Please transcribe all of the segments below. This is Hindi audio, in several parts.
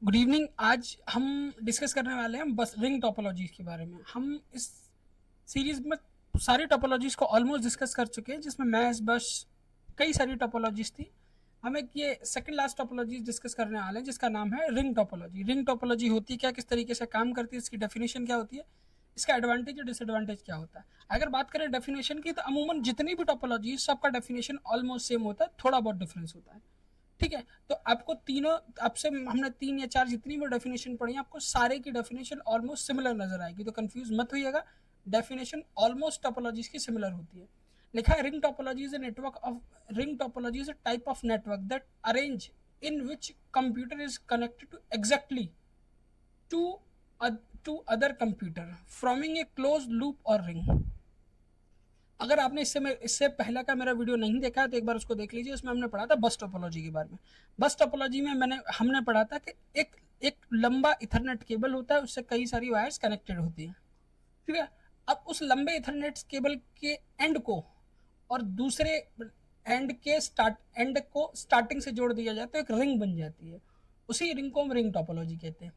Good evening. आज हम डिस्कस करने वाले हैं बस रिंग टोपोलॉजीज के बारे में। हम इस सीरीज में सारी टोपोलॉजीज को ऑलमोस्ट डिस्कस कर चुके हैं, जिसमें मैथ्स बस कई सारी टोपोलॉजीज थी। हम एक ये सेकंड लास्ट टोपोलॉजी डिस्कस करने वाले हैं, जिसका नाम है रिंग टोपोलॉजी। रिंग टोपोलॉजी होती क्या, किस तरीके से काम करती है, इसकी डेफिनेशन क्या होती है, इसका एडवांटेज और डिसएडवांटेज क्या होता है। अगर बात करें डेफिनेशन की, तो अमूमन जितनी भी टोपोलॉजी सबका डेफिनेशन ऑलमोस्ट सेम होता है, थोड़ा बहुत डिफरेंस होता है। ठीक है, तो आपको तीनों, आपसे हमने 3 या 4 जितनी भी डेफिनेशन पढ़ी, आपको सारे की डेफिनेशन ऑलमोस्ट सिमिलर नजर आएगी, तो कंफ्यूज मत होइएगा। डेफिनेशन ऑलमोस्ट टोपोलॉजीज की सिमिलर होती है। लिखा है ring topology is a network of ring topology is a type of network that arrange in which computer is connected to exactly to to other computer forming a close loop or ring. अगर आपने इससे पहले का मेरा वीडियो नहीं देखा है तो एक बार उसको देख लीजिए। उसमें हमने पढ़ा था बस टोपोलॉजी के बारे में। बस टोपोलॉजी में हमने पढ़ा था कि एक एक लंबा इथरनेट केबल होता है, उससे कई सारी वायर्स कनेक्टेड होती हैं। ठीक है, अब उस लंबे इथरनेट केबल के एंड को और दूसरे एंड को स्टार्टिंग से जोड़ दिया जाए तो एक रिंग बन जाती है। उसी रिंग को हम रिंग टोपोलॉजी कहते हैं।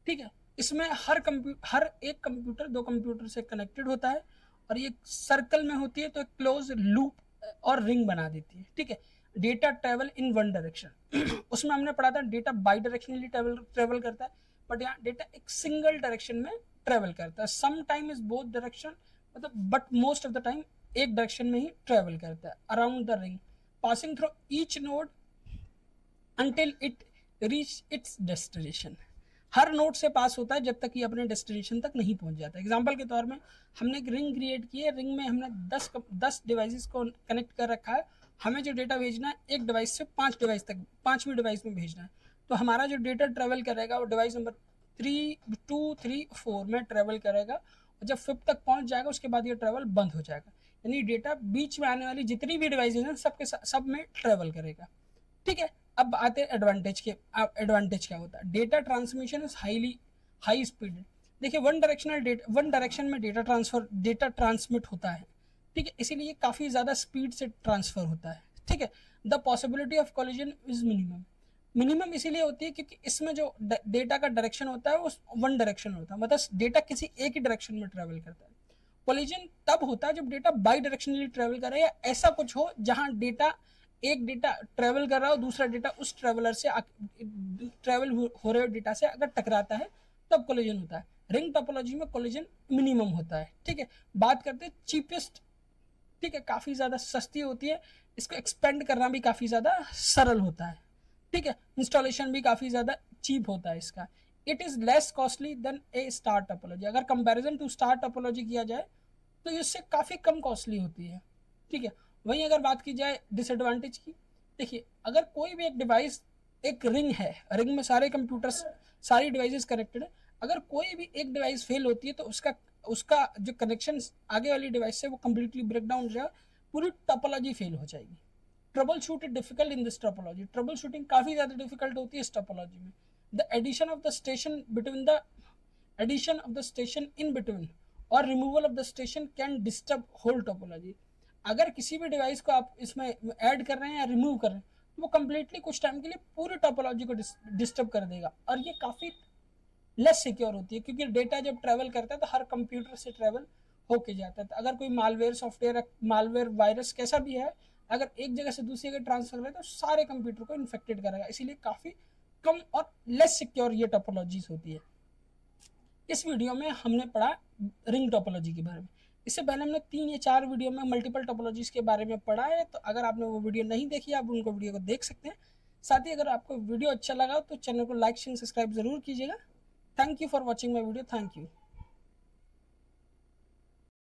ठीक है, इसमें हर एक कंप्यूटर दो कंप्यूटर से कनेक्टेड होता है, और ये सर्कल में होती है तो एक क्लोज लूप और रिंग बना देती है। ठीक है, data travel in one direction उसमें हमने पढ़ा था डेटा बाई डायरेक्शनली ट्रेवल करता है, बट यहाँ डेटा एक सिंगल डायरेक्शन में ट्रेवल करता है। Some time is both direction, मतलब but most of the time एक डायरेक्शन में ही ट्रेवल करता है around the ring, passing through each node until it reach its destination. हर नोड से पास होता है जब तक ये अपने डेस्टिनेशन तक नहीं पहुंच जाता। एग्जांपल के तौर में हमने एक रिंग क्रिएट की है, रिंग में हमने 10 डिवाइसेस को कनेक्ट कर रखा है। हमें जो डेटा भेजना है एक डिवाइस से 5 डिवाइस तक, 5वीं डिवाइस में भेजना है, तो हमारा जो डेटा ट्रेवल करेगा वो डिवाइस नंबर 3, 2, 3, 4 में ट्रेवल करेगा, और जब 5 तक पहुंच जाएगा उसके बाद ये ट्रेवल बंद हो जाएगा। यानी डेटा बीच में आने वाली जितनी भी डिवाइसेज हैं सब में ट्रेवल करेगा। ठीक है, अब आते हैं एडवांटेज के। एडवांटेज क्या होता है? Data transmission is high speed. देखिए, वन डायरेक्शन में डेटा ट्रांसमिट होता है। ठीक है, इसीलिए काफी ज्यादा स्पीड से ट्रांसफर होता है। ठीक है, the possibility of collision is minimum इसीलिए होती है क्योंकि इसमें जो डेटा का डायरेक्शन होता है वो वन डायरेक्शन होता है, मतलब डेटा किसी एक ही डायरेक्शन में ट्रेवल करता है। कोलिजन तब होता है जब डेटा बाई डायरेक्शनली ट्रेवल करे, या ऐसा कुछ हो जहां एक डेटा ट्रेवल कर रहा हो, दूसरा डेटा उस ट्रेवलर से ट्रेवल हो रहे डेटा से अगर टकराता है तब कोलिजन होता है। रिंग टोपोलॉजी में कोलिजन मिनिमम होता है। ठीक है, बात करते हैं चीपेस्ट। ठीक है, काफी ज्यादा सस्ती होती है, इसको एक्सपेंड करना भी काफी ज्यादा सरल होता है। ठीक है, इंस्टॉलेशन भी काफी ज्यादा चीप होता है इसका। It is less costly than a star topology. अगर कंपैरिजन टू स्टार टोपोलॉजी किया जाए तो इससे काफी कम कॉस्टली होती है। ठीक है, वहीं अगर बात की जाए डिसएडवांटेज की, देखिए अगर कोई भी एक डिवाइस, एक रिंग है, रिंग में सारे कंप्यूटर्स, सारी डिवाइसेस कनेक्टेड है, अगर कोई भी एक डिवाइस फेल होती है तो उसका उसका जो कनेक्शन आगे वाली डिवाइस से वो कंप्लीटली ब्रेक डाउन हो जाएगा, पूरी टोपोलॉजी फेल हो जाएगी। Troubleshoot is difficult in this topology. Troubleshooting काफी ज्यादा डिफिकल्ट होती है इस टोपोलॉजी में। The addition of the station between the addition of the station in between और removal of the station can disturb whole topology. अगर किसी भी डिवाइस को आप इसमें ऐड कर रहे हैं या रिमूव कर रहे हैं तो वो कंप्लीटली कुछ टाइम के लिए पूरी टोपोलॉजी को डिस्टर्ब कर देगा, और ये काफी लेस सिक्योर होती है क्योंकि डेटा जब ट्रेवल करता है तो हर कंप्यूटर से ट्रेवल होके जाता है। तो अगर कोई मालवेयर सॉफ्टवेयर, मालवेयर वायरस कैसा भी है, अगर एक जगह से दूसरी जगह ट्रांसफर करे तो सारे कंप्यूटर को इन्फेक्टेड करेगा। इसीलिए काफी कम और लेस सिक्योर ये टोपोलॉजीज होती है। इस वीडियो में हमने पढ़ा रिंग टोपोलॉजी के बारे में। इससे पहले हमने 3 या 4 वीडियो में मल्टीपल टोपोलॉजीज के बारे में पढ़ा है, तो अगर आपने वो वीडियो नहीं देखी आप उनको वीडियो को देख सकते हैं। साथ ही अगर आपको वीडियो अच्छा लगा तो चैनल को लाइक शेयर सब्सक्राइब जरूर कीजिएगा। Thank you for watching my video. Thank you.